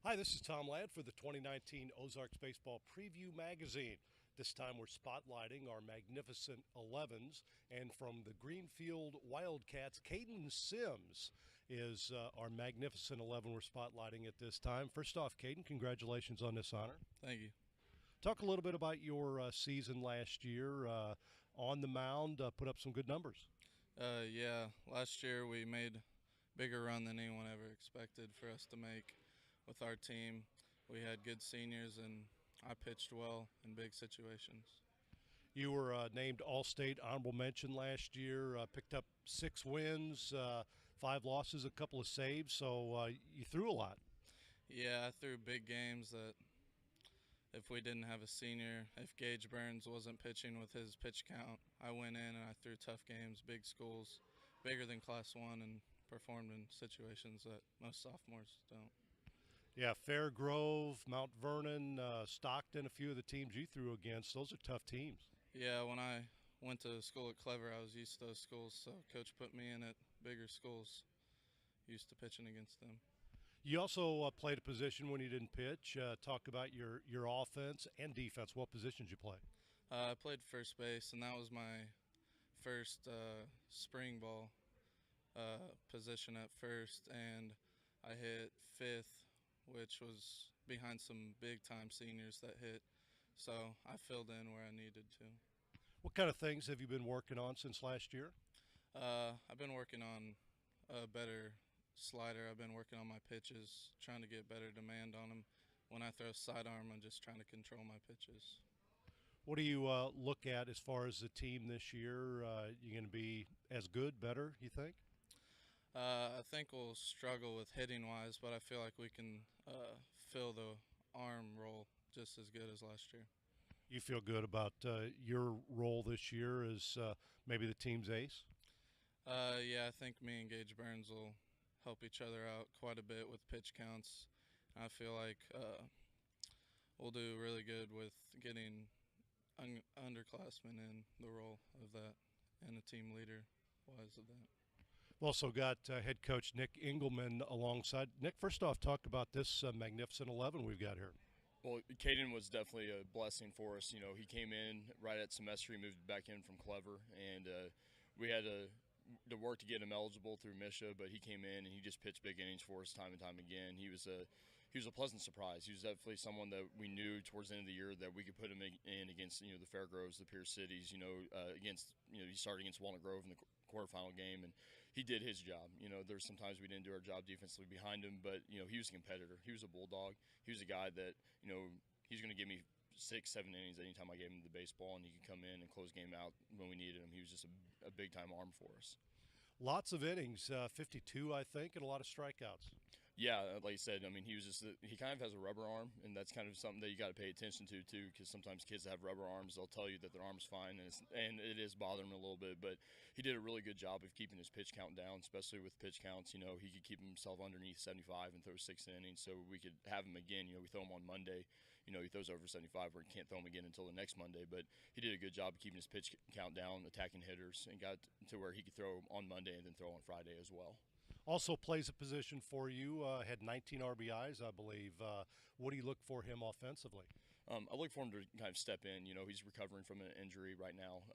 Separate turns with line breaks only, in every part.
Hi, this is Tom Ladd for the 2019 Ozarks Baseball Preview Magazine. This time we're spotlighting our magnificent 11s, and from the Greenfield Wildcats, Caden Sims is our magnificent 11 we're spotlighting at this time. First off, Caden, congratulations on this honor.
Thank you.
Talk a little bit about your season last year on the mound, put up some good numbers.
Yeah, last year we made bigger run than anyone ever expected for us to make with our team. We had good seniors, and I pitched well in big situations.
You were named All-State honorable mention last year, picked up 6 wins, 5 losses, a couple of saves, so you threw a lot.
Yeah, I threw big games that if we didn't have a senior, if Gage Burns wasn't pitching with his pitch count, I went in and I threw tough games, big schools, bigger than Class 1, and performed in situations that most sophomores don't.
Yeah, Fairgrove, Mount Vernon, Stockton, a few of the teams you threw against, those are tough teams.
Yeah, when I went to school at Clever, I was used to those schools, so Coach put me in at bigger schools, used to pitching against them.
You also played a position when you didn't pitch. Talk about your offense and defense. What positions you play?
I played first base, and that was my first spring ball position at first, and I hit fifth, which was behind some big-time seniors that hit, so I filled in where I needed to.
What kind of things have you been working on since last year?
I've been working on a better slider. I've been working on my pitches, trying to get better demand on them. When I throw sidearm, I'm just trying to control my pitches.
What do you look at as far as the team this year? You going to be as good, better, you think?
I think we'll struggle with hitting wise, but I feel like we can fill the arm role just as good as last year.
You feel good about your role this year as maybe the team's ace?
Yeah, I think me and Gage Burns will help each other out quite a bit with pitch counts. I feel like we'll do really good with getting underclassmen in the role of that and a team leader wise of that.
We've also got head coach Nick Engelman alongside. Nick, first off, talk about this magnificent 11 we've got here.
Well, Caden was definitely a blessing for us. You know, he came in right at semester. He moved back in from Clever, and we had to work to get him eligible through Misha, but he came in and he just pitched big innings for us time and time again. He was a pleasant surprise. He was definitely someone that we knew towards the end of the year that we could put him in against the Fairgroves, the Pierce Cities. Against he started against Walnut Grove in the quarterfinal game, and he did his job. There's sometimes we didn't do our job defensively behind him, but he was a competitor. He was a bulldog. He was a guy that he's going to give me 6-7 innings anytime I gave him the baseball, and he could come in and close game out when we needed him. He was just a big-time arm for us.
Lots of innings, 52, I think, and a lot of strikeouts.
Yeah, like I said, I mean, he kind of has a rubber arm, and that's kind of something that you got to pay attention to too, because sometimes kids that have rubber arms, they'll tell you that their arm's fine, and it is bothering them a little bit. But he did a really good job of keeping his pitch count down, especially with pitch counts. He could keep himself underneath 75 and throw 6 innings, so we could have him again. We throw him on Monday. He throws over 75, where he can't throw him again until the next Monday. But he did a good job of keeping his pitch count down, attacking hitters, and got to where he could throw on Monday and then throw on Friday as well.
Also plays a position for you, had 19 RBIs, I believe. What do you look for him offensively?
I look for him to kind of step in. He's recovering from an injury right now.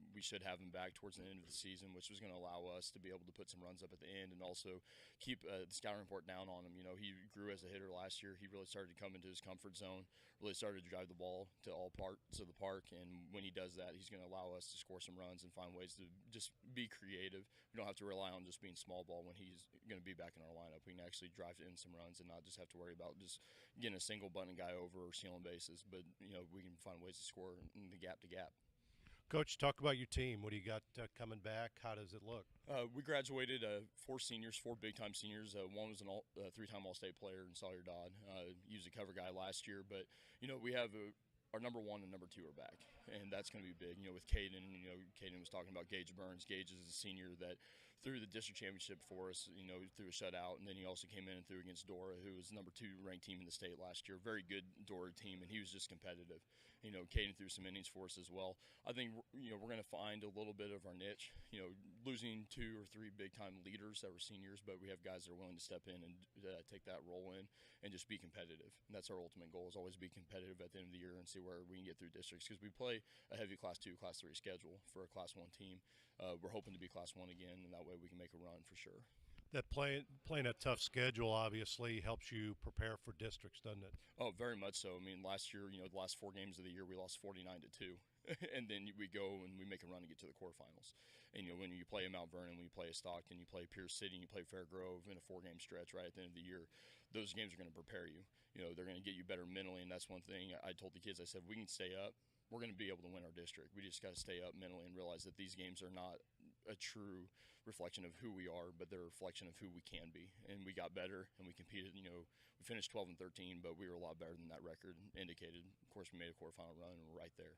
We should have him back towards the end of the season, which was going to allow us to be able to put some runs up at the end and also keep the scouting report down on him. He grew as a hitter last year. He really started to come into his comfort zone, really started to drive the ball to all parts of the park, and when he does that, he's going to allow us to score some runs and find ways to just be creative. We don't have to rely on just being small ball when he's going to be back in our lineup. We can actually drive in some runs and not just have to worry about just getting a single button guy over or stealing bases, but we can find ways to score in the gap to gap.
Coach, talk about your team. What do you got coming back? How does it look?
We graduated 4 seniors, 4 big-time seniors. One was a 3-time All-State player in Sawyer Dodd. He was a cover guy last year, but we have our number 1 and number 2 are back, and that's going to be big. With Caden, Caden was talking about Gage Burns. Gage is a senior that threw the district championship for us, through a shutout, and then he also came in and threw against Dora, who was the number 2 ranked team in the state last year. Very good Dora team, and he was just competitive. Caden threw some innings for us as well. I think we're going to find a little bit of our niche. Losing 2 or 3 big-time leaders that were seniors, but we have guys that are willing to step in and take that role in and just be competitive. And that's our ultimate goal, is always be competitive at the end of the year and see where we can get through districts, because we play a heavy Class 2, Class 3 schedule for a Class 1 team. We're hoping to be Class 1 again, and that way we can make a run for sure.
That playing a tough schedule obviously helps you prepare for districts, doesn't it?
Oh, very much so. I mean, last year, the last 4 games of the year, we lost 49-2, and then we go and we make a run to get to the quarterfinals. And when you play a Mount Vernon, when you play a Stockton, you play Pierce City, and you play Fairgrove in a 4-game stretch right at the end of the year, those games are going to prepare you. They're going to get you better mentally, and that's one thing I told the kids. I said, we can stay up. We're going to be able to win our district. We just got to stay up mentally and realize that these games are not a true reflection of who we are, but they're a reflection of who we can be. And we got better, and we competed. We finished 12-13, but we were a lot better than that record indicated. Of course, we made a quarterfinal run, and we're right there.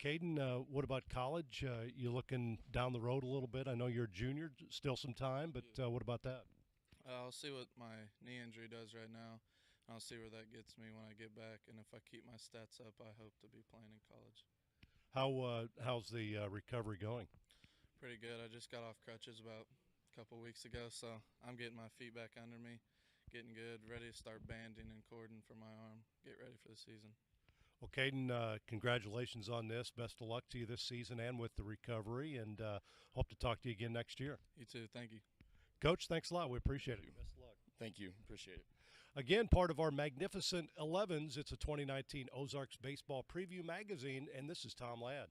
Caden, what about college? You looking down the road a little bit? I know you're a junior, still some time, but what about that?
I'll see what my knee injury does right now. I'll see where that gets me when I get back, and if I keep my stats up, I hope to be playing in college.
How's the recovery going?
Pretty good. I just got off crutches about a couple weeks ago, so I'm getting my feet back under me, getting good, ready to start banding and cording for my arm, get ready for the season.
Well, Caden, congratulations on this. Best of luck to you this season and with the recovery, and hope to talk to you again next year.
You too. Thank you.
Coach, thanks a lot. We appreciate it. Best of luck.
Thank you. Appreciate it.
Again, part of our Magnificent 11s. It's a 2019 Ozarks Baseball Preview Magazine, and this is Tom Ladd.